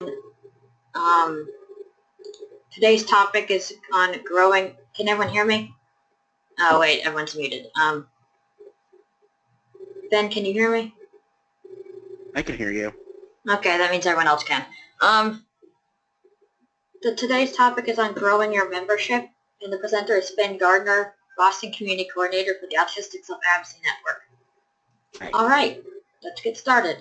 Um, Today's topic is on growing. Can everyone hear me? Oh wait, everyone's muted. Ben, can you hear me? I can hear you. Okay, that means everyone else can. Today's topic is on growing your membership, and the presenter is Ben Gardiner, Boston Community Coordinator for the Autistic Advocacy Network. Right. All right, let's get started.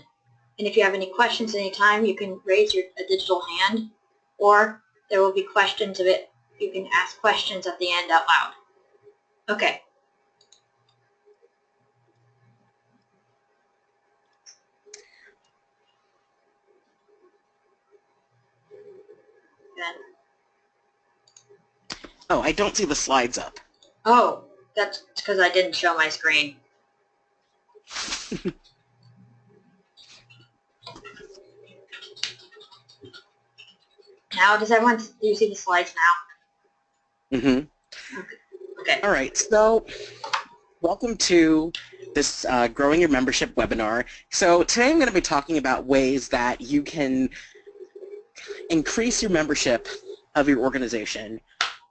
And if you have any questions anytime, you can raise a digital hand, or there will be questions of it. You can ask questions at the end out loud. Okay. Ben. Oh, I don't see the slides up. Oh, that's because I didn't show my screen. Now, do you see the slides now? Mm-hmm. Okay. All right, so welcome to this Growing Your Membership webinar. So today I'm going to be talking about ways that you can increase your membership of your organization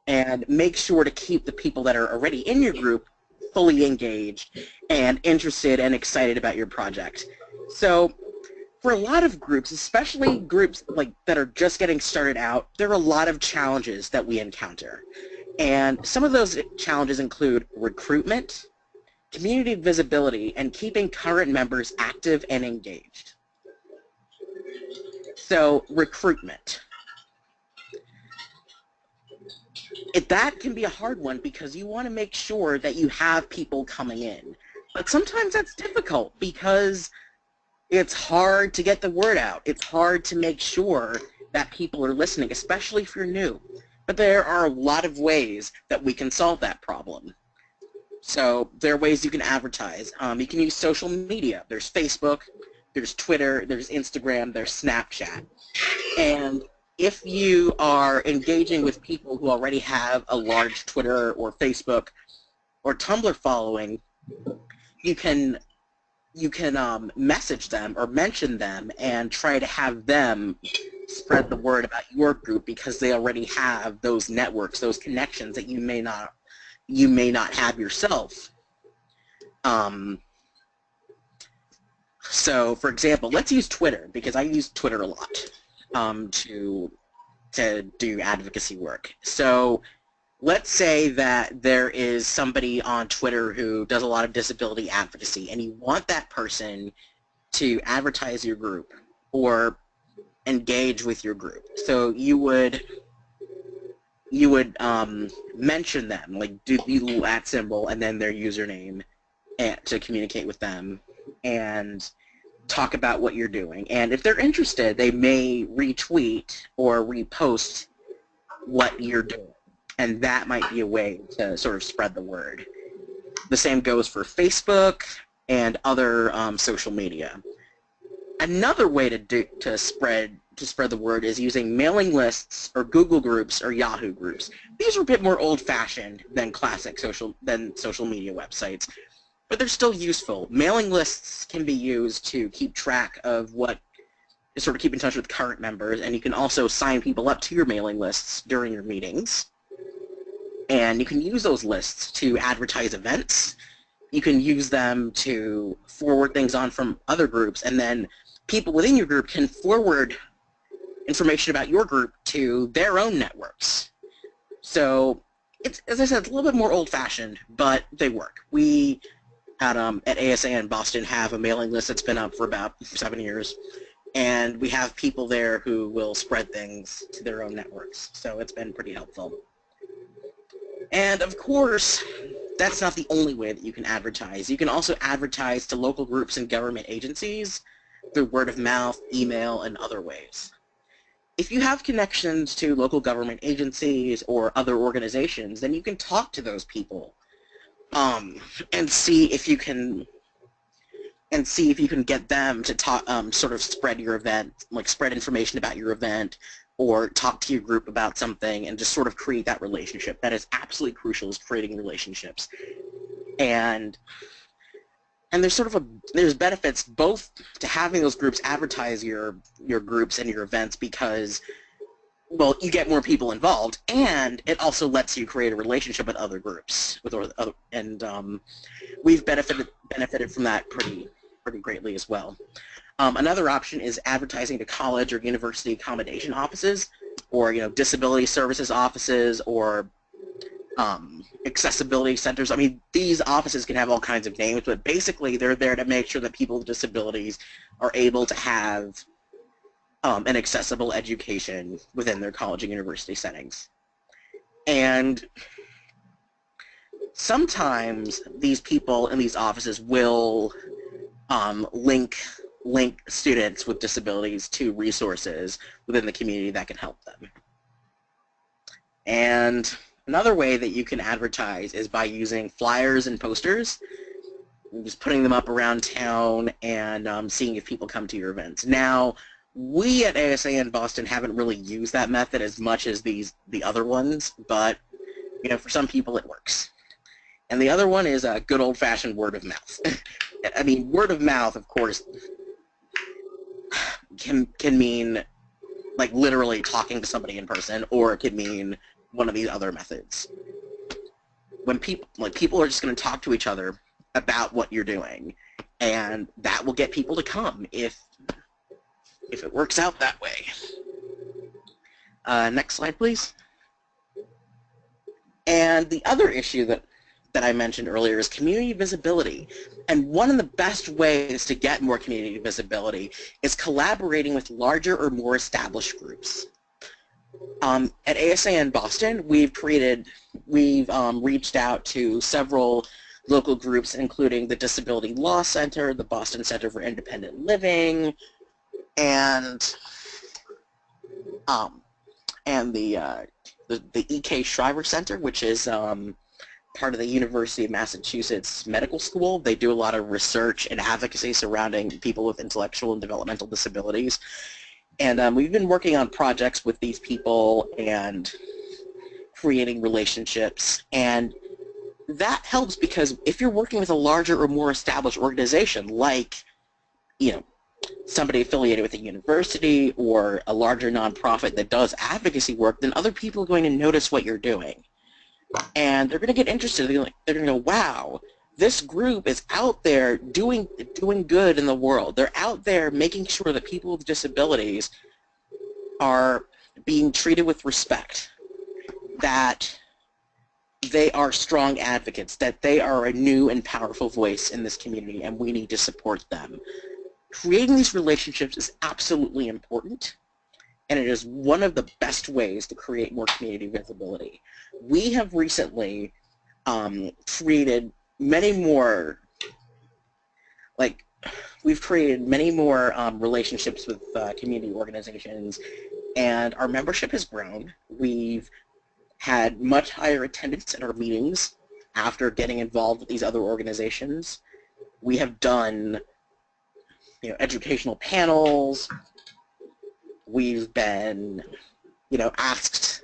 and make sure to keep the people that are already in your group fully engaged and interested and excited about your project. So for a lot of groups, especially groups that are just getting started out, there are a lot of challenges that we encounter. And some of those challenges include recruitment, community visibility, and keeping current members active and engaged. So recruitment. That can be a hard one because you want to make sure that you have people coming in. But sometimes that's difficult because it's hard to get the word out. It's hard to make sure that people are listening, especially if you're new. But there are a lot of ways that we can solve that problem. So there are ways you can advertise. You can use social media. There's Facebook, there's Twitter, there's Instagram, there's Snapchat. And if you are engaging with people who already have a large Twitter or Facebook or Tumblr following, you can message them or mention them and try to have them spread the word about your group because they already have those networks, those connections that you may not have yourself. So, for example, let's use Twitter because I use Twitter a lot to do advocacy work. So let's say that there is somebody on Twitter who does a lot of disability advocacy, and you want that person to advertise your group or engage with your group. So you would mention them, like do the little @ symbol and then their username to communicate with them and talk about what you're doing. And if they're interested, they may retweet or repost what you're doing. And that might be a way to sort of spread the word. The same goes for Facebook and other social media. Another way to spread the word is using mailing lists or Google groups or Yahoo groups. These are a bit more old-fashioned than classic social media websites, but they're still useful. Mailing lists can be used to keep track of sort of keep in touch with current members, and you can also sign people up to your mailing lists during your meetings. And you can use those lists to advertise events. You can use them to forward things on from other groups, and then people within your group can forward information about your group to their own networks. So, as I said, it's a little bit more old-fashioned, but they work. We at ASA in Boston have a mailing list that's been up for about 7 years, and we have people there who will spread things to their own networks. So it's been pretty helpful. And of course, that's not the only way that you can advertise. You can also advertise to local groups and government agencies through word of mouth, email, and other ways. If you have connections to local government agencies or other organizations, then you can talk to those people and see if you can get them to talk, sort of spread your event, like spread information about your event, or talk to your group about something, and just sort of create that relationship. That is absolutely crucial, is creating relationships. And And there's benefits both to having those groups advertise your groups and your events because, well, you get more people involved, and it also lets you create a relationship with other groups, and we've benefited from that pretty greatly as well. Another option is advertising to college or university accommodation offices, or disability services offices, or accessibility centers. I mean, these offices can have all kinds of names, but basically they're there to make sure that people with disabilities are able to have an accessible education within their college and university settings. And sometimes these people in these offices will link students with disabilities to resources within the community that can help them. And another way that you can advertise is by using flyers and posters, just putting them up around town and seeing if people come to your events. Now, we at ASA in Boston haven't really used that method as much as the other ones, but for some people it works. And the other one is a good old-fashioned word of mouth. I mean, word of mouth, of course, can mean like literally talking to somebody in person, or it could mean one of these other methods. When people are just going to talk to each other about what you're doing, and that will get people to come if it works out that way. Next slide, please. And the other issue that I mentioned earlier is community visibility. And one of the best ways to get more community visibility is collaborating with larger or more established groups. At ASA in Boston, we've reached out to several local groups, including the Disability Law Center, the Boston Center for Independent Living, and the E.K. Shriver Center, which is part of the University of Massachusetts Medical School. They do a lot of research and advocacy surrounding people with intellectual and developmental disabilities. And we've been working on projects with these people and creating relationships. And that helps because if you're working with a larger or more established organization, like, somebody affiliated with a university or a larger nonprofit that does advocacy work, then other people are going to notice what you're doing. And they're going to get interested. They're going to go, wow, this group is out there doing good in the world. They're out there making sure that people with disabilities are being treated with respect, that they are strong advocates, that they are a new and powerful voice in this community, and we need to support them. Creating these relationships is absolutely important, and it is one of the best ways to create more community visibility. We have recently created many more, relationships with community organizations, and our membership has grown. We've had much higher attendance at our meetings after getting involved with these other organizations. We have done educational panels. We've been, asked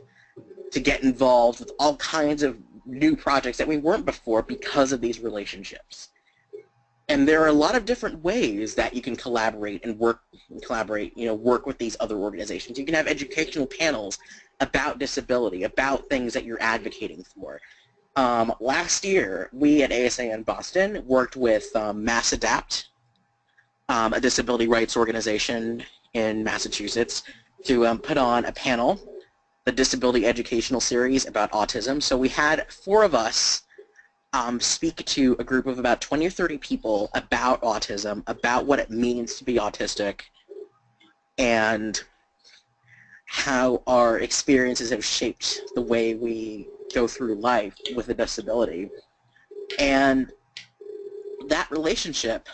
to get involved with all kinds of new projects that we weren't before because of these relationships. And there are a lot of different ways that you can collaborate and work with these other organizations. You can have educational panels about disability, about things that you're advocating for. Last year, we at ASA in Boston worked with MassAdapt, a disability rights organization in Massachusetts, to put on a panel, the Disability Educational Series about autism. So we had 4 of us speak to a group of about 20 or 30 people about autism, about what it means to be autistic, and how our experiences have shaped the way we go through life with a disability. And that relationship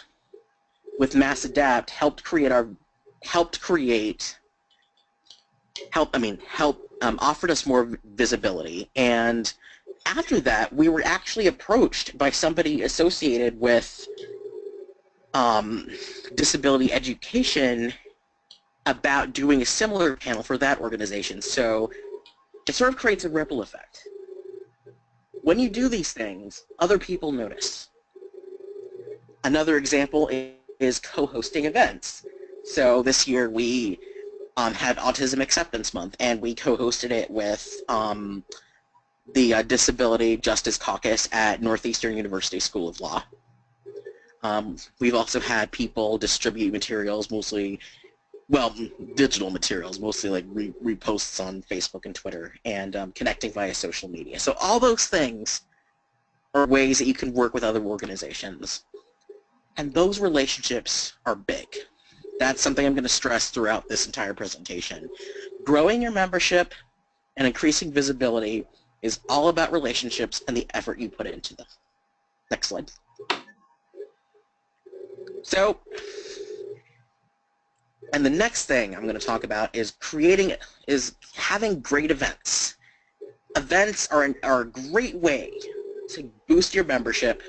with MassAdapt offered us more visibility. And after that, we were actually approached by somebody associated with disability education about doing a similar panel for that organization. So it sort of creates a ripple effect. When you do these things, other people notice. Another example is co-hosting events. So this year we had Autism Acceptance Month, and we co-hosted it with the Disability Justice Caucus at Northeastern University School of Law. We've also had people distribute materials, mostly, well, digital materials, mostly like reposts on Facebook and Twitter, and connecting via social media. So all those things are ways that you can work with other organizations. And those relationships are big. That's something I'm going to stress throughout this entire presentation. Growing your membership and increasing visibility is all about relationships and the effort you put into them. Next slide. So, and the next thing I'm going to talk about is having great events. Events are a great way to boost your membership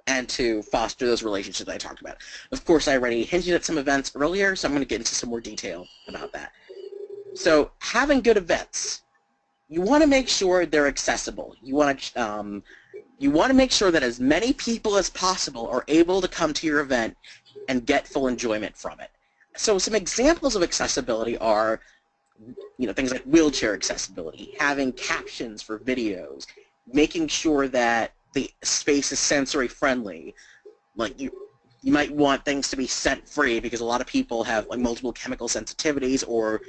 and to foster those relationships I talked about. Of course, I already hinted at some events earlier, so I'm going to get into some more detail about that. So, having good events, you want to make sure they're accessible. You want to make sure that as many people as possible are able to come to your event and get full enjoyment from it. So, some examples of accessibility are, things like wheelchair accessibility, having captions for videos, making sure that the space is sensory friendly. Like you might want things to be scent free because a lot of people have like multiple chemical sensitivities, or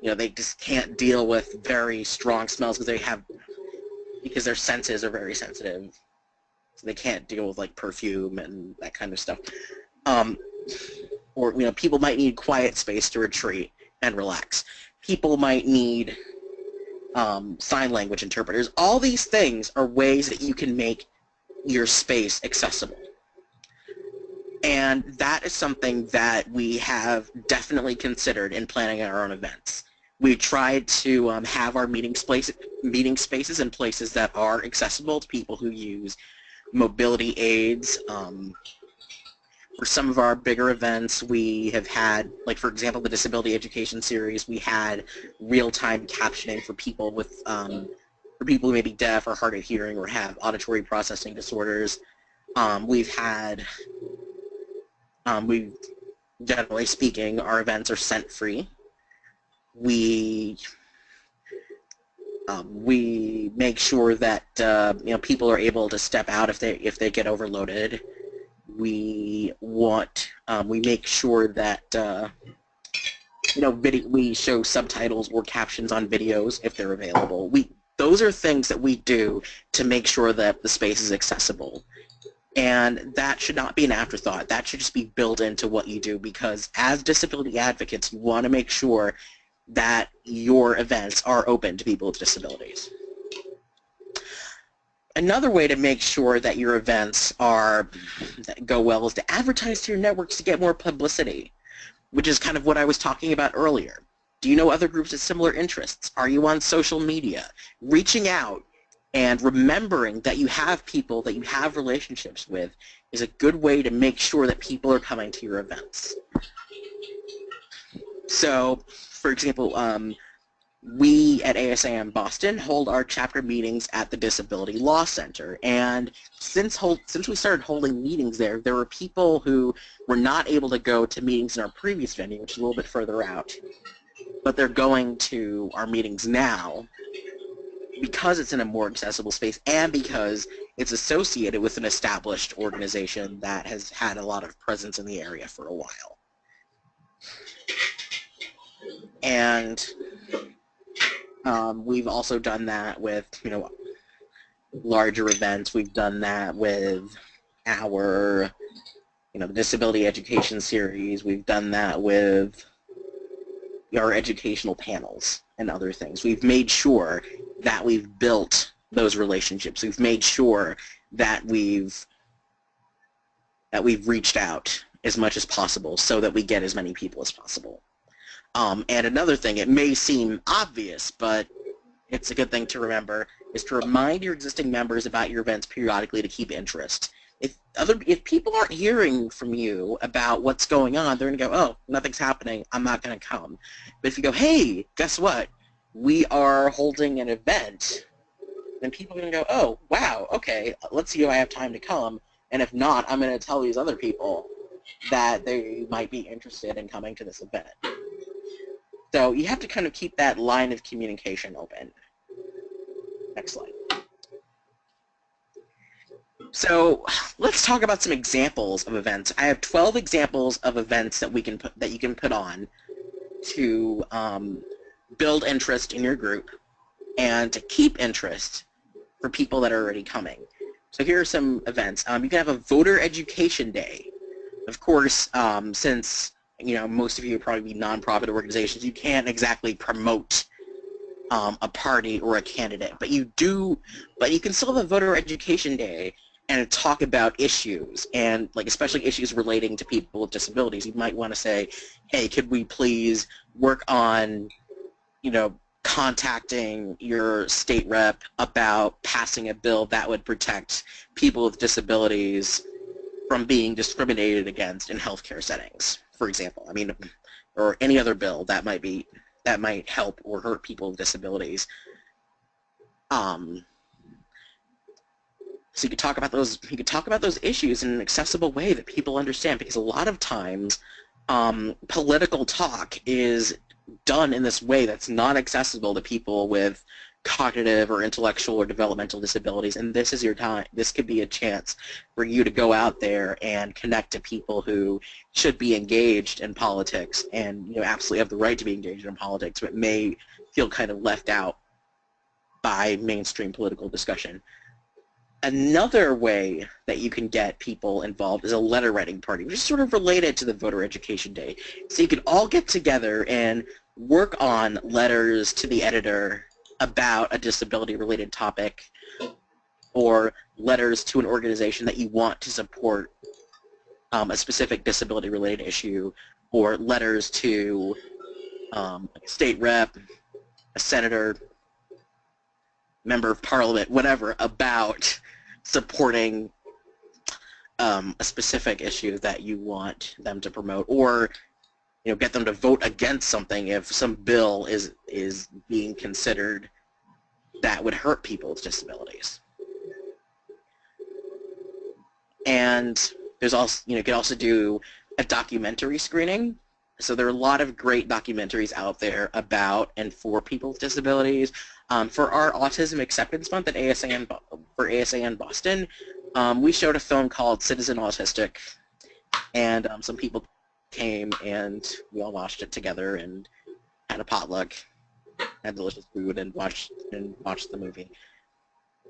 they just can't deal with very strong smells because their senses are very sensitive. So they can't deal with like perfume and that kind of stuff. Or people might need quiet space to retreat and relax. People might need sign language interpreters. All these things are ways that you can make your space accessible. And that is something that we have definitely considered in planning our own events. We tried to have our meeting spaces in places that are accessible to people who use mobility aids. For some of our bigger events, we have had, like for example, the Disability Education Series, we had real-time captioning for people who may be deaf or hard of hearing or have auditory processing disorders. Generally speaking, our events are scent-free. We make sure that people are able to step out if they get overloaded. We make sure that we show subtitles or captions on videos if they're available. Those are things that we do to make sure that the space is accessible. And that should not be an afterthought. That should just be built into what you do, because as disability advocates, you want to make sure that your events are open to people with disabilities. Another way to make sure that your events go well is to advertise to your networks to get more publicity, which is kind of what I was talking about earlier. Do you know other groups with similar interests? Are you on social media? Reaching out and remembering that you have people that you have relationships with is a good way to make sure that people are coming to your events. So, for example, we at ASAM Boston hold our chapter meetings at the Disability Law Center, and since we started holding meetings there were people who were not able to go to meetings in our previous venue, which is a little bit further out, but they're going to our meetings now because it's in a more accessible space and because it's associated with an established organization that has had a lot of presence in the area for a while. And we've also done that with, larger events. We've done that with our, the Disability Education Series. We've done that with our educational panels and other things. We've made sure that we've built those relationships. We've made sure that we've reached out as much as possible so that we get as many people as possible. And another thing, it may seem obvious, but it's a good thing to remember, is to remind your existing members about your events periodically to keep interest. If people aren't hearing from you about what's going on, they're going to go, oh, nothing's happening, I'm not going to come. But if you go, hey, guess what? We are holding an event, then people are going to go, oh, wow, okay, let's see if I have time to come. And if not, I'm going to tell these other people that they might be interested in coming to this event. So you have to kind of keep that line of communication open. Next slide. So let's talk about some examples of events. I have 12 examples of events that you can put on to build interest in your group and to keep interest for people that are already coming. So here are some events. You can have a voter education day. Of course, since most of you probably be nonprofit organizations, you can't exactly promote a party or a candidate, but you can still have a voter education day and talk about issues, and especially issues relating to people with disabilities. You might want to say, hey, could we please work on contacting your state rep about passing a bill that would protect people with disabilities from being discriminated against in healthcare settings, for example. Or any other bill that might help or hurt people with disabilities. So you could talk about those. You could talk about those issues in an accessible way that people understand, because a lot of times political talk is done in this way that's not accessible to people with cognitive or intellectual or developmental disabilities, and this is your time. This could be a chance for you to go out there and connect to people who should be engaged in politics and absolutely have the right to be engaged in politics, but may feel kind of left out by mainstream political discussion. Another way that you can get people involved is a letter writing party, which is sort of related to the voter education day. So you can all get together and work on letters to the editor about a disability-related topic, or letters to an organization that you want to support a specific disability-related issue, or letters to a state rep, a senator, member of parliament, whatever, about supporting a specific issue that you want them to promote, or get them to vote against something if some bill is being considered that would hurt people with disabilities. And there's also, you could also do a documentary screening. So there are a lot of great documentaries out there about and for people with disabilities. For our Autism Acceptance Month at ASA in Boston, we showed a film called Citizen Autistic, and some people came and we all watched it together and had a potluck, had delicious food, and watched the movie.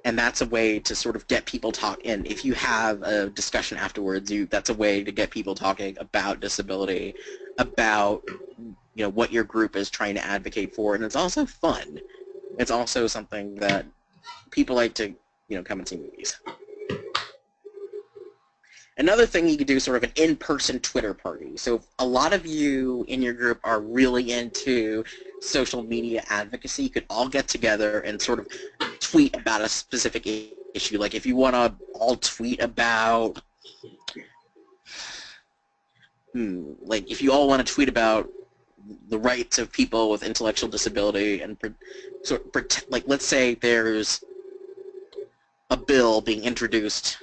And that's a way to sort of get people talking. And if you have a discussion afterwards, that's a way to get people talking about disability, about what your group is trying to advocate for, and it's also fun. It's also something that people like to come and see movies. Another thing you could do is sort of an in-person Twitter party. So if a lot of you in your group are really into social media advocacy, you could all get together and sort of tweet about a specific issue. Like if you want to all tweet about, if you all want to tweet about the rights of people with intellectual disability, and let's say there's a bill being introduced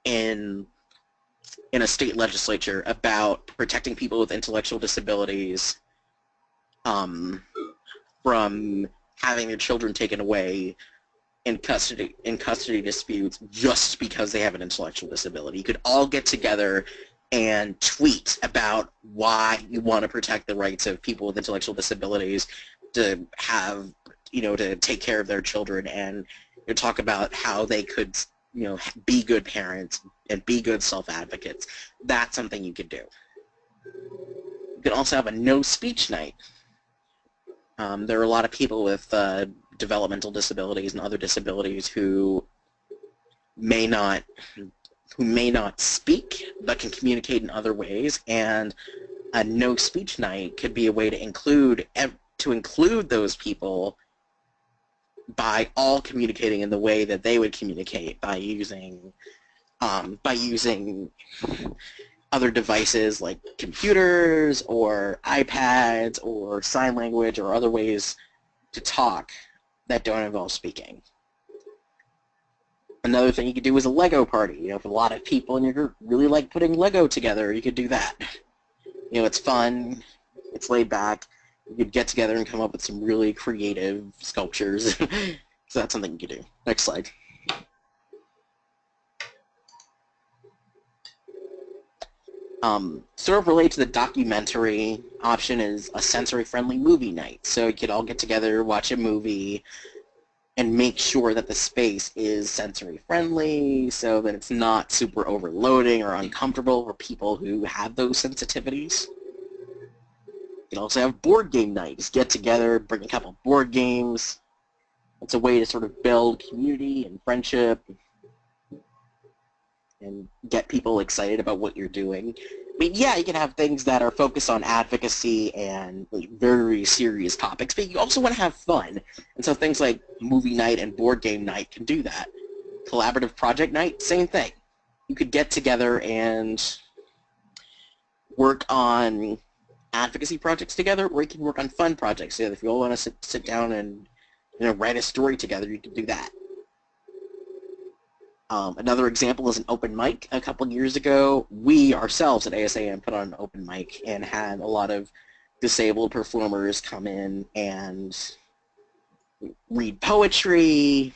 in a state legislature about protecting people with intellectual disabilities from having their children taken away in custody disputes just because they have an intellectual disability. You could all get together and tweet about why you want to protect the rights of people with intellectual disabilities to have, to take care of their children, and talk about how they could be good parents and be good self-advocates. That's something you could do. You could also have a no-speech night. There are a lot of people with developmental disabilities and other disabilities who may not speak but can communicate in other ways, and a no-speech night could be a way to include those people by all communicating in the way that they would communicate, by using other devices like computers or iPads or sign language or other ways to talk that don't involve speaking. Another thing you could do is a Lego party. You know, if a lot of people in your group really like putting Lego together, you could do that. You know, it's fun, it's laid back. You could get together and come up with some really creative sculptures. So that's something you could do. Next slide. Sort of related to the documentary option is a sensory-friendly movie night. So you could all get together, watch a movie, and make sure that the space is sensory-friendly so that it's not super overloading or uncomfortable for people who have those sensitivities. You can also have board game nights. Get together, bring a couple board games. It's a way to sort of build community and friendship and get people excited about what you're doing. I mean, yeah, you can have things that are focused on advocacy and like, very serious topics, but you also want to have fun. And so things like movie night and board game night can do that. Collaborative project night, same thing. You could get together and work on advocacy projects together, or you can work on fun projects together. If you all want to sit down and write a story together, you can do that. Another example is an open mic. A couple of years ago, we ourselves at ASAM put on an open mic and had a lot of disabled performers come in and read poetry,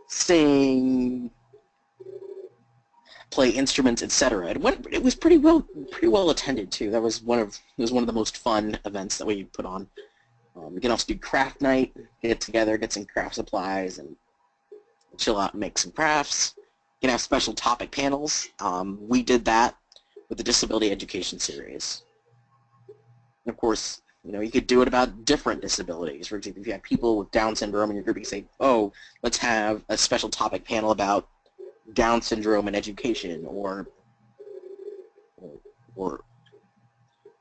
sing, play instruments, etc. It was pretty well attended too. That was one of the most fun events that we put on. We can also do craft night, get together, get some craft supplies, and chill out and make some crafts. You can have special topic panels. We did that with the Disability Education Series. And of course, you could do it about different disabilities. For example, if you have people with Down syndrome in your group, you say, oh, let's have a special topic panel about Down syndrome and education, or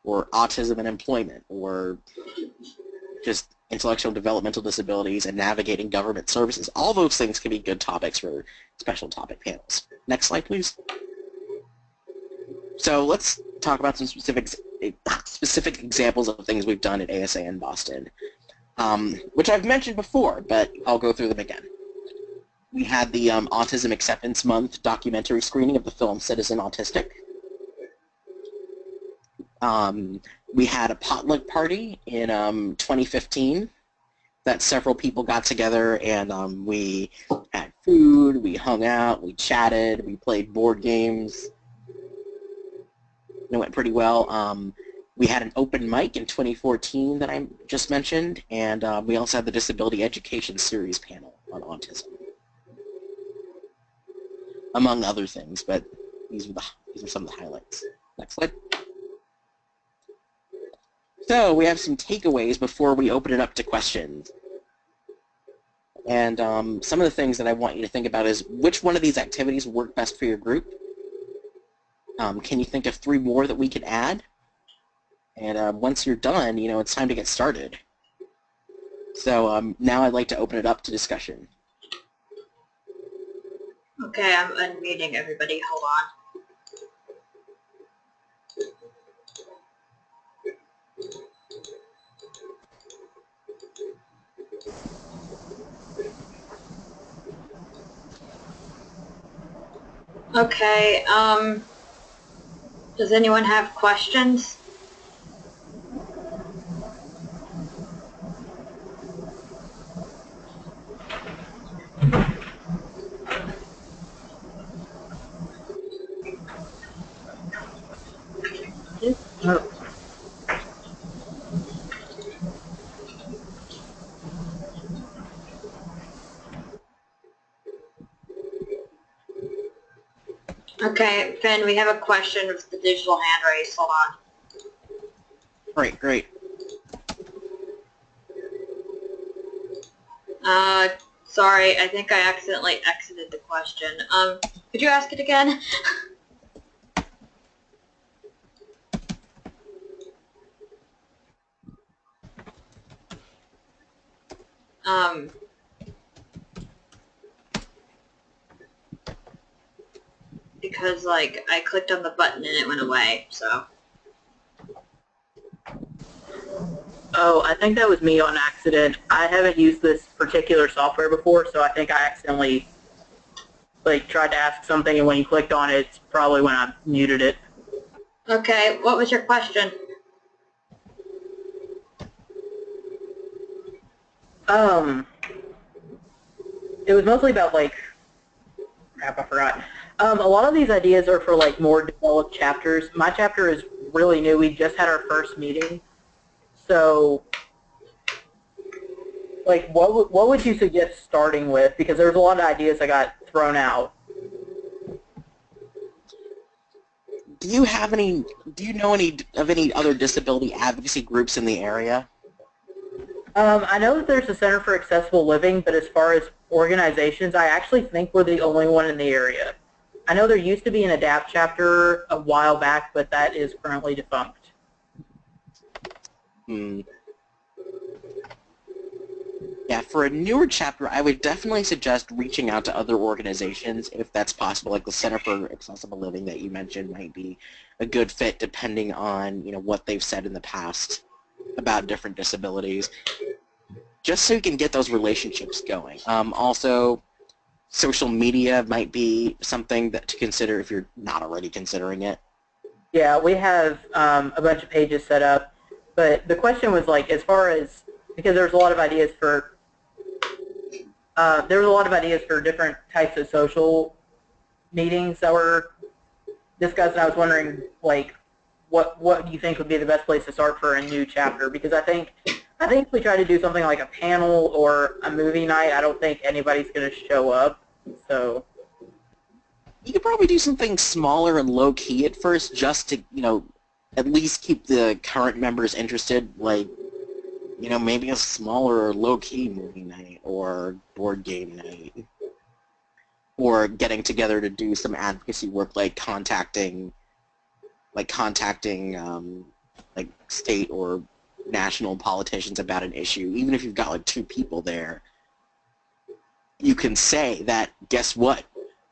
autism and employment, or just intellectual and developmental disabilities and navigating government services. All those things can be good topics for special topic panels. Next slide, please. So let's talk about some specific examples of things we've done at ASA in Boston, which I've mentioned before, but I'll go through them again. We had the Autism Acceptance Month documentary screening of the film Citizen Autistic. We had a potluck party in 2015 that several people got together, and we had food, we hung out, we chatted, we played board games. It went pretty well. We had an open mic in 2014 that I just mentioned, and we also had the Disability Education Series panel on autism, among other things, but these are some of the highlights. Next slide. So we have some takeaways before we open it up to questions. And some of the things that I want you to think about is which one of these activities work best for your group? Can you think of 3 more that we could add? And once you're done, it's time to get started. So now I'd like to open it up to discussion. Okay, I'm unmuting everybody. Hold on. Okay, does anyone have questions? Okay, Finn, we have a question with the digital hand raised. Hold on. Great. Sorry, I think I accidentally exited the question. Could you ask it again? Because, like, I clicked on the button and it went away, so. Oh, I think that was me on accident. I haven't used this particular software before, so I think I accidentally like tried to ask something, and when you clicked on it, it's probably when I muted it. Okay, what was your question? It was mostly about like, crap, I forgot. A lot of these ideas are for like more developed chapters. My chapter is really new. We just had our first meeting, so like, what would you suggest starting with? Because there's a lot of ideas that got thrown out. Do you have any? Do you know any of any other disability advocacy groups in the area? I know that there's a Center for Accessible Living, but as far as organizations, I actually think we're the only one in the area. I know there used to be an ADAPT chapter a while back, but that is currently defunct. Yeah, for a newer chapter, I would definitely suggest reaching out to other organizations if that's possible. Like the Center for Accessible Living that you mentioned might be a good fit, depending on what they've said in the past about different disabilities, just so you can get those relationships going. Also, social media might be something to consider if you're not already considering it. Yeah, we have a bunch of pages set up, but the question was like, as far as, because there's a lot of ideas for different types of social meetings that were discussed, and I was wondering like, what do you think would be the best place to start for a new chapter? Because I think if we try to do something like a panel or a movie night, I don't think anybody's going to show up. So You could probably do something smaller and low-key at first, just to, at least keep the current members interested, like, maybe a smaller low-key movie night or board game night. Or getting together to do some advocacy work, like contacting like state or national politicians about an issue. Even if you've got like 2 people there, you can say that, guess what?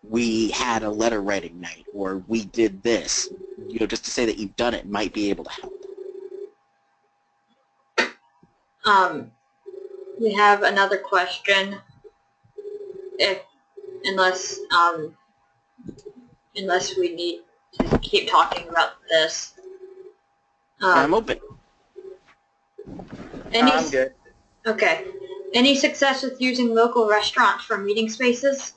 We had a letter writing night, or we did this. Just to say that you've done it might be able to help. We have another question. Unless we need to keep talking about this. I'm open. I'm good. Okay. Any success with using local restaurants for meeting spaces?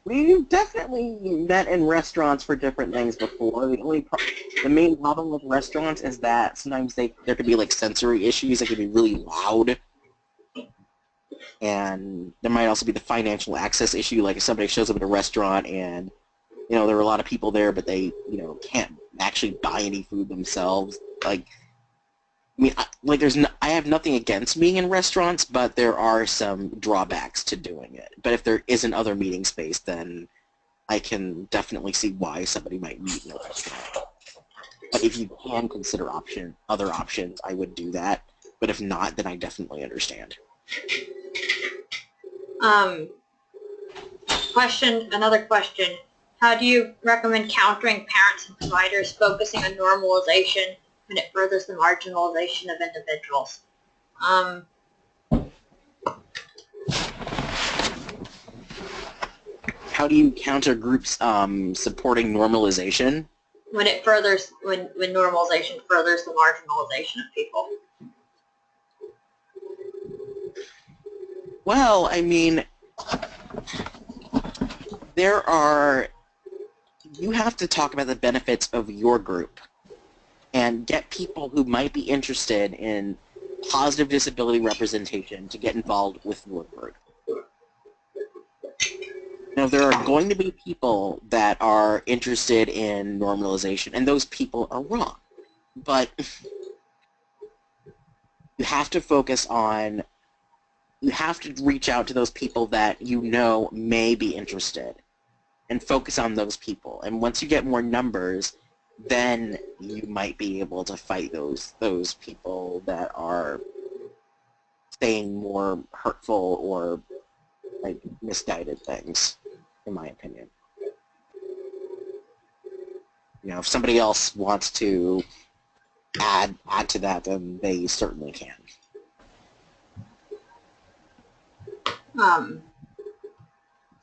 We've definitely met in restaurants for different things before. The main problem with restaurants is that sometimes there can be like sensory issues. They can be really loud, and there might also be the financial access issue. Like if somebody shows up at a restaurant and there are a lot of people there, but they can't actually buy any food themselves. Like, I mean, I have nothing against being in restaurants, but there are some drawbacks to doing it. But if there isn't other meeting space, then I can definitely see why somebody might meet in a restaurant. But if you can consider other options, I would do that. But if not, then I definitely understand. Another question. How do you recommend countering parents and providers focusing on normalization when it furthers the marginalization of individuals? How do you counter groups supporting normalization? When normalization furthers the marginalization of people. Well, I mean, you have to talk about the benefits of your group and get people who might be interested in positive disability representation to get involved with your group. Now, there are going to be people that are interested in normalization, and those people are wrong. But you have to reach out to those people that may be interested and focus on those people. And once you get more numbers, then you might be able to fight those people that are saying more hurtful or like misguided things, in my opinion. If somebody else wants to add to that, then they certainly can.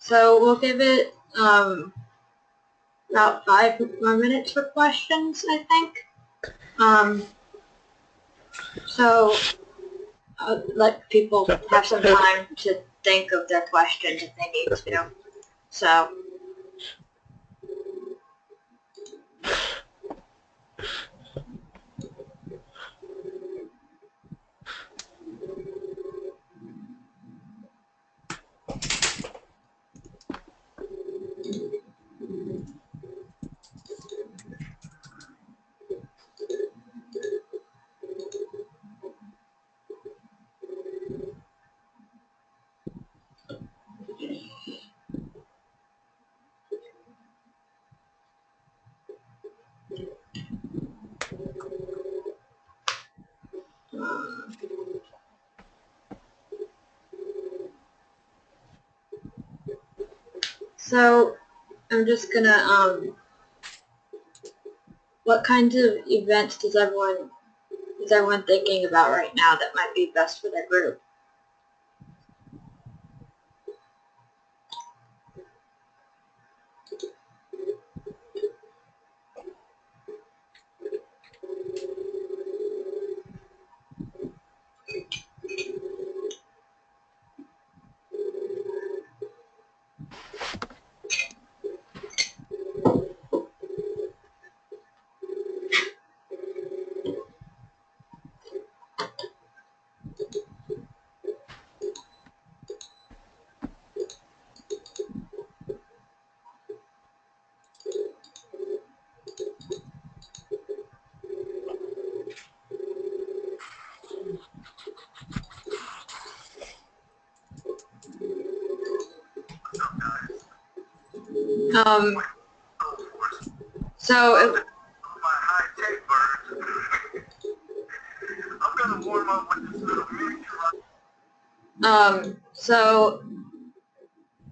So we'll give it about 5 more minutes for questions, I think. So let people have some time to think of their questions if they need to. So. So I'm just gonna what kinds of events is everyone thinking about right now that might be best for their group? So if, so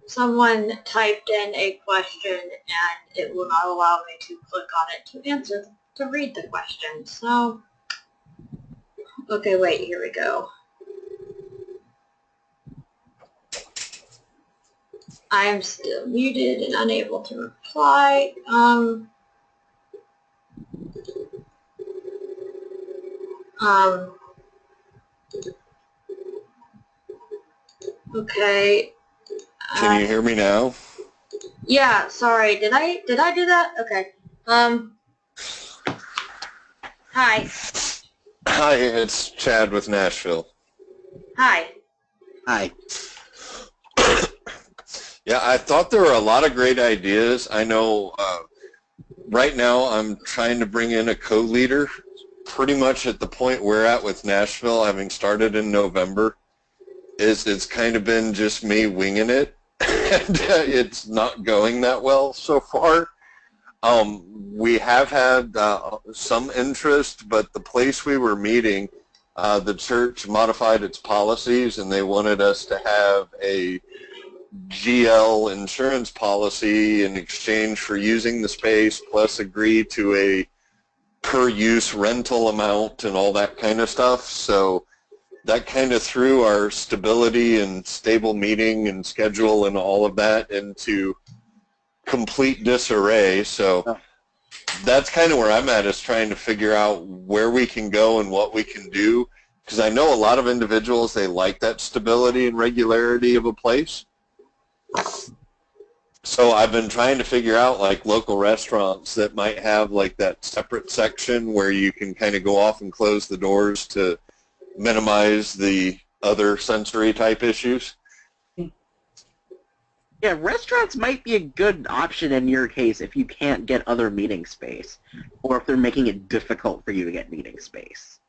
someone typed in a question and it will not allow me to click on it to read the question. So, okay, wait, here we go. I am still muted and unable to reply. Okay. Can you hear me now? Yeah, sorry. Did I do that? Okay. Hi. Hi, it's Chad with Nashville. Hi. Hi. Yeah, I thought there were a lot of great ideas. I know right now I'm trying to bring in a co-leader, pretty much at the point we're at with Nashville, having started in November. It's kind of been just me winging it, and it's not going that well so far. We have had some interest, but the place we were meeting, the church modified its policies, and they wanted us to have a GL insurance policy in exchange for using the space, plus agree to a per-use rental amount and all that kind of stuff. So that kind of threw our stability and stable meeting and schedule and all of that into complete disarray. So that's kind of where I'm at, is trying to figure out where we can go and what we can do, because I know a lot of individuals, they like that stability and regularity of a place. So I've been trying to figure out like local restaurants that might have like that separate section where you can kind of go off and close the doors to minimize the other sensory type issues. Yeah, restaurants might be a good option in your case if you can't get other meeting space, or if they're making it difficult for you to get meeting space.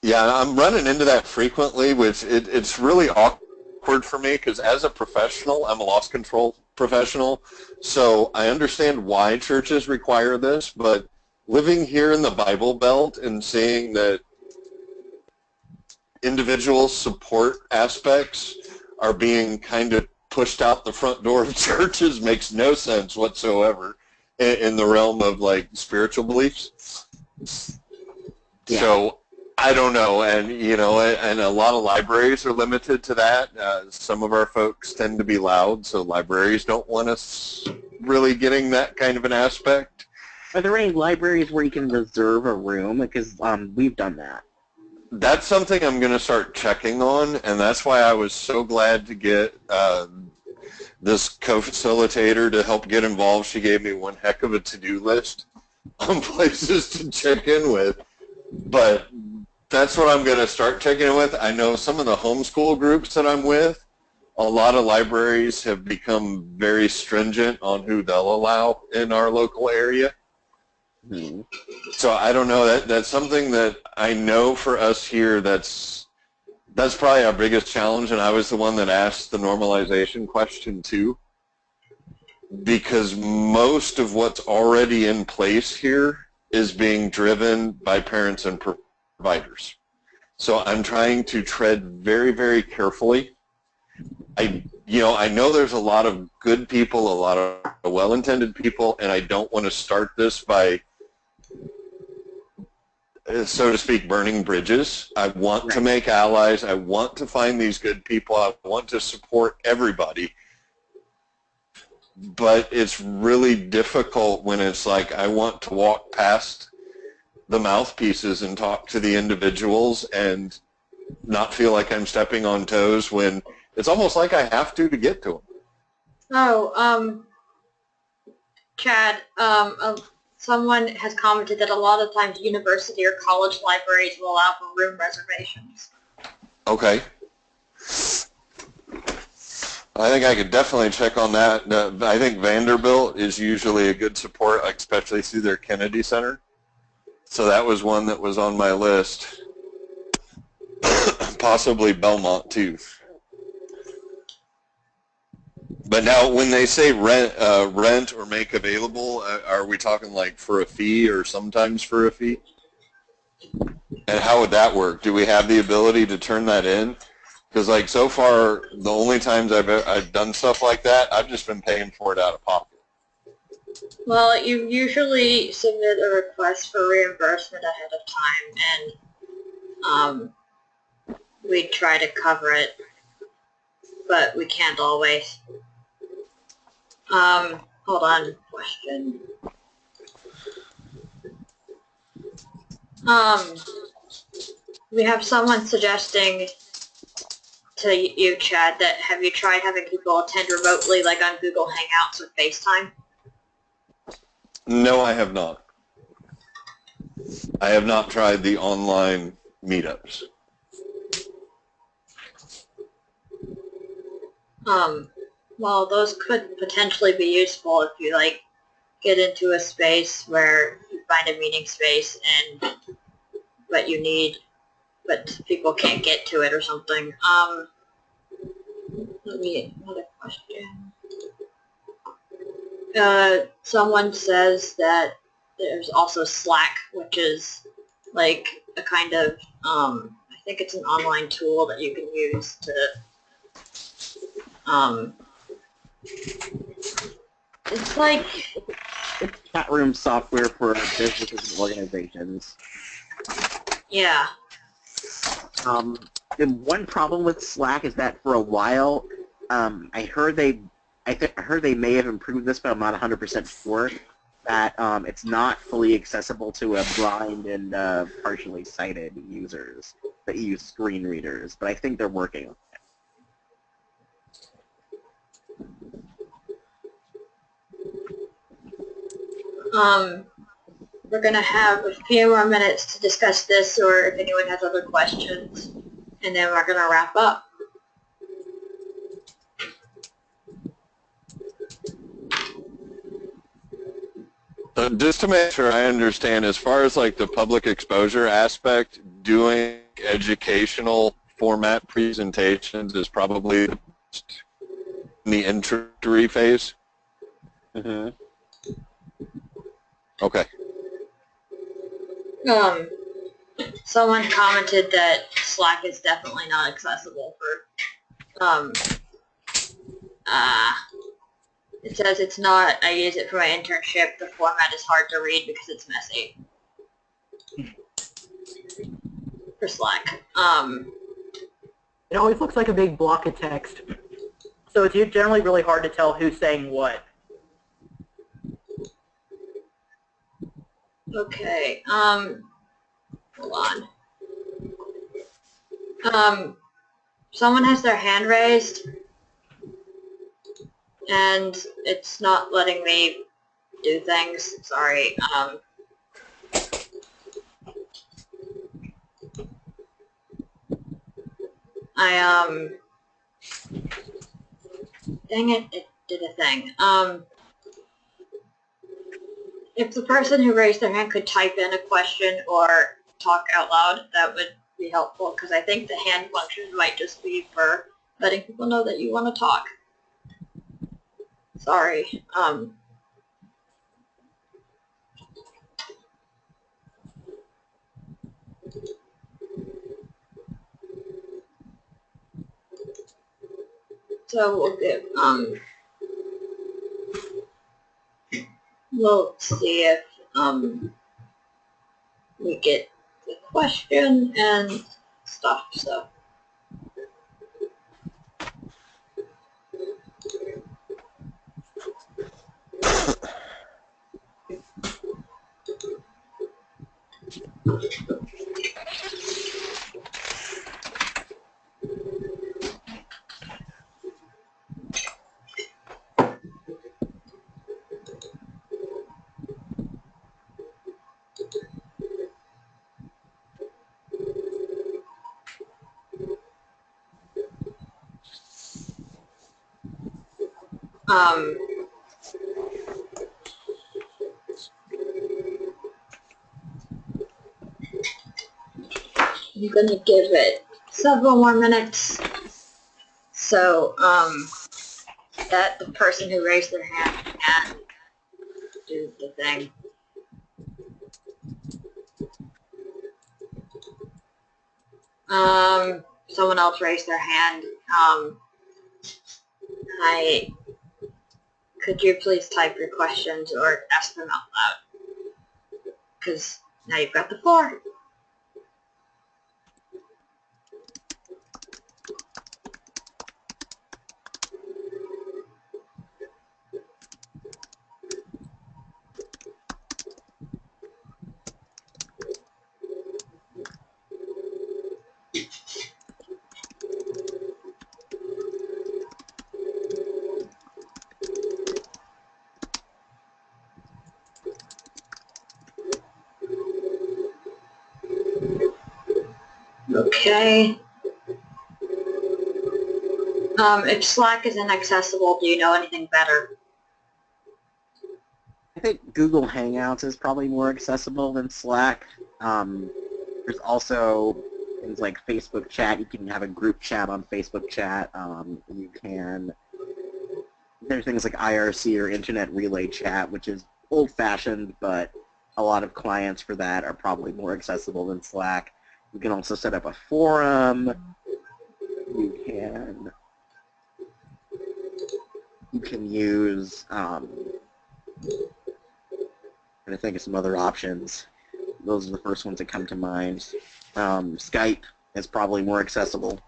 Yeah, I'm running into that frequently, which it's really awkward for me, because as a professional, I'm a loss control professional, so I understand why churches require this, but living here in the Bible Belt and seeing that individual support aspects are being kind of pushed out the front door of churches makes no sense whatsoever in the realm of like spiritual beliefs. Yeah. So I don't know, and and a lot of libraries are limited to that. Some of our folks tend to be loud, so libraries don't want us really getting that kind of an aspect. Are there any libraries where you can reserve a room? Because we've done that. That's something I'm going to start checking on, and that's why I was so glad to get this co-facilitator to help get involved. She gave me one heck of a to-do list on places to check in with, but that's what I'm going to start checking in with. I know some of the homeschool groups that I'm with, a lot of libraries have become very stringent on who they'll allow in our local area. Hmm. So I don't know. That's something that I know for us here. That's probably our biggest challenge, and I was the one that asked the normalization question too, because most of what's already in place here is being driven by parents and providers. So I'm trying to tread very, very carefully. I know there's a lot of good people, a lot of well-intended people, and I don't want to start this by, so to speak, burning bridges. I want to make allies. I want to find these good people. I want to support everybody. But it's really difficult when it's like I want to walk past the mouthpieces and talk to the individuals and not feel like I'm stepping on toes when it's almost like I have to get to them. Oh, Chad, someone has commented that a lot of times university or college libraries will allow for room reservations. Okay. I think I could definitely check on that. I think Vanderbilt is usually a good support, especially through their Kennedy Center. So that was one that was on my list. Possibly Belmont too. But now, when they say rent or make available, are we talking like for a fee or sometimes for a fee? And how would that work? Do we have the ability to turn that in? Because like so far, the only times I've done stuff like that, I've just been paying for it out of pocket. Well, you usually submit a request for reimbursement ahead of time, and we try to cover it, but we can't always. Hold on, question. We have someone suggesting to you, Chad, that have you tried having people attend remotely, like on Google Hangouts or FaceTime? No, I have not. I have not tried the online meetups. Well, those could potentially be useful if you like get into a space where you find a meeting space and but people can't get to it or something. Let me another question. Someone says that there's also Slack, which is like a kind of I think it's an online tool that you can use to it's like It's chat room software for businesses and organizations. yeah. And one problem with Slack is that for a while, I heard they may have improved this, but I'm not 100% sure. That it's not fully accessible to a blind and partially sighted users that use screen readers, but I think they're working on it. We're going to have a few more minutes to discuss this, or if anyone has other questions, and then we're going to wrap up. Just to make sure I understand, as far as like the public exposure aspect, doing educational format presentations is probably in the introductory phase? Mm-hmm. Okay. Someone commented that Slack is definitely not accessible for, it says it's not, I use it for my internship, the format is hard to read because it's messy. for Slack. It always looks like a big block of text. So it's generally really hard to tell who's saying what. Okay, hold on. Someone has their hand raised, and it's not letting me do things. Sorry. Dang it, it did a thing. If the person who raised their hand could type in a question or talk out loud, that would be helpful, because I think the hand function might just be for letting people know that you want to talk. Sorry. So we'll give, we'll see if, we get the question and stuff, so. I'm gonna give it several more minutes so that the person who raised their hand can do the thing. Someone else raised their hand. Could you please type your questions or ask them out loud? Because now you've got the floor. Okay. If Slack is inaccessible, do you know anything better? I think Google Hangouts is probably more accessible than Slack. There's also things like Facebook Chat. You can have a group chat on Facebook Chat. There's things like IRC or Internet Relay Chat, which is old-fashioned, but a lot of clients for that are probably more accessible than Slack. You can also set up a forum. You can use, and I think of some other options. Those are the first ones that come to mind. Skype is probably more accessible.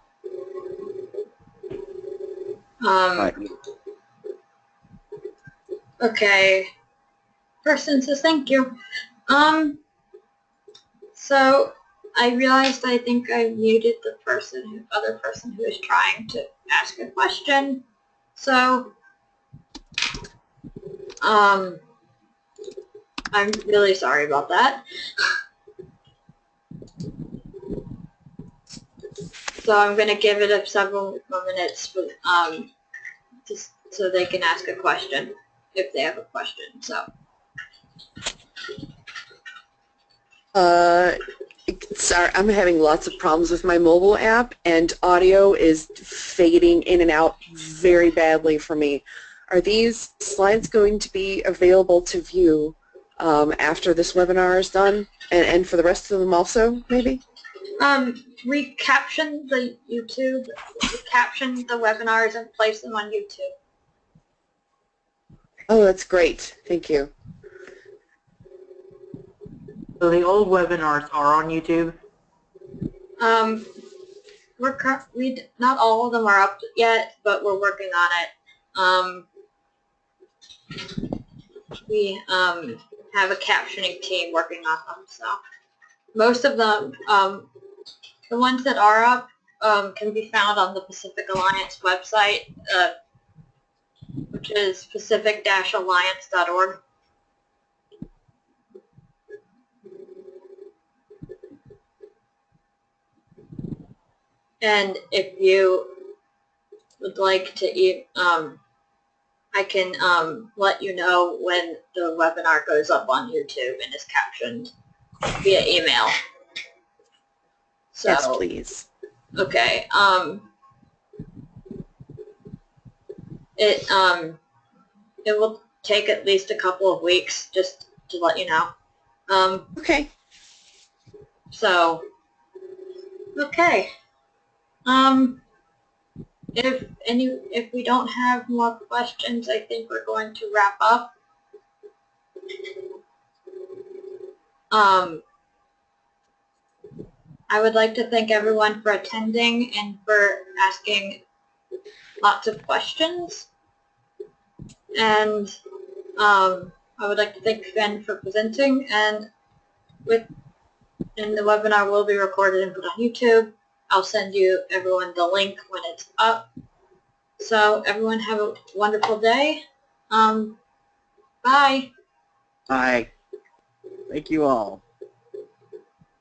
Okay. Person says thank you. So I realized I think I muted the other person who is trying to ask a question. So I'm really sorry about that. So I'm going to give it several more minutes for, just so they can ask a question if they have a question. So. Sorry, I'm having lots of problems with my mobile app, and audio is fading in and out very badly for me. Are these slides going to be available to view after this webinar is done, and for the rest of them also, maybe? We caption the YouTube, we caption the webinars and place them on YouTube. Oh, that's great. Thank you. So the old webinars are on YouTube? Not all of them are up yet, but we're working on it. We have a captioning team working on them, so most of them, the ones that are up, can be found on the Pacific Alliance website, which is pacific-alliance.org. And if you would like to, I can let you know when the webinar goes up on YouTube and is captioned via email. So, Yes, please. Okay. It will take at least a couple of weeks, just to let you know. Okay. So, okay. If we don't have more questions, I think we're going to wrap up. I would like to thank everyone for attending and for asking lots of questions. And I would like to thank Ben for presenting, and the webinar will be recorded and put on YouTube. I'll send everyone the link when it's up. So everyone have a wonderful day. Bye. Bye. Thank you all.